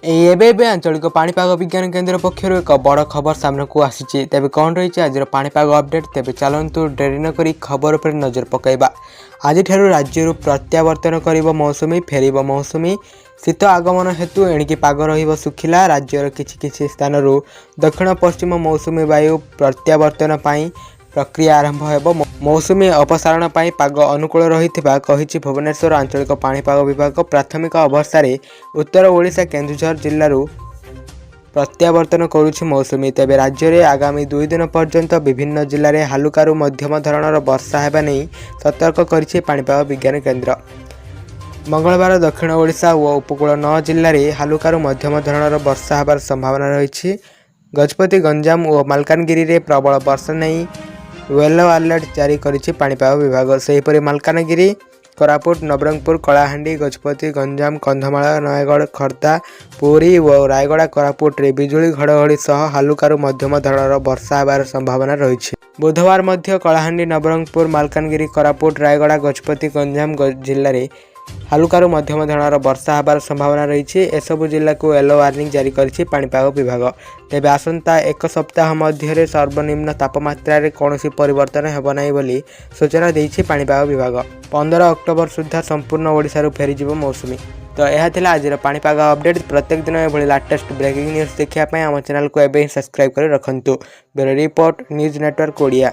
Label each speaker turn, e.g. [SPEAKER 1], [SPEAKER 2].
[SPEAKER 1] ଏବେ आंचलिक पाणीपाग विज्ञान केन्द्र पक्षर एक बड़ खबर सामना को आसी तेज कौन रही आज पाणीपाग अपडेट तेज चलतु डेरी नक खबर पर नजर पकड़ा। आज राज्य प्रत्यावर्तन कर मौसुमी फेर मौसुमी शीत आगमन हेतु एणिकी पाग रुखिला। राज्यर किछि स्थान दक्षिण पश्चिम मौसुमी वायु प्रत्यावर्तन प्रक्रिया आरंभ हो। मौसुमी अपसारण पाग अनुकूल रही भुवनेश्वर आंचलिक पाणीपाग विभाग प्राथमिक अवस्था उत्तर ओडिशा केन्दुझर जिलूर प्रत्यावर्तन करुछि मौसुमी। तेबे राज्य में आगामी 2 दिन पर्यंत विभिन्न जिले में हालुकारु मध्यम धरणर वर्षा हेबा नहीं सतर्क करिछि पाणीपाग विज्ञान केन्द्र। मंगलवार दक्षिण ओडिशा और उपकूल 9 जिले में हालुकारु मध्यम धरणर वर्षा हेबार संभावना रही। गजपति गंजाम और मालकानगिरी में प्रबल वर्षा नहीं येलो अलर्ट जारी करिछि पाणीपाग विभाग। सेहीपरि मालकानगिरी कोरापुट नवरंगपुर कलाहांडी गजपति गंजाम कंधमाल नयगढ़ खर्दा पुरी और रायगड़ा कोरापुट रे बिजुली घड़घड़ी सह हालुकारु मध्यम धरणर वर्षा हेबार संभावना रही। बुधवार मध्य कलाहांडी नवरंगपुर मालकानगिरी कोरापुट रायगड़ा गजपति गंजाम जिले में हालुकारु मध्यम धरणर वर्षा हेबार संभावना रही। एसबू जिला को येलो वार्निंग जारी करिछि पाणीपाग विभाग। तेबे आसंता एक सप्ताह मध्य सर्वनिम्न तापमात्रा रे कौनसी परिवर्तन हेब नाही बोली सूचना देइछि पाणीपाग विभाग। 15 अक्टोबर सुधा संपूर्ण ओडिशा फेरीजिवो मौसुमी। तो यह थिला आज पाणीपाग अपडेट। प्रत्येक दिन एभली लेटेस्ट ब्रेकिंग न्यूज देखिया पय हम चैनल को एबे सब्सक्राइब कर रखंतु। Bureau report news network Odia.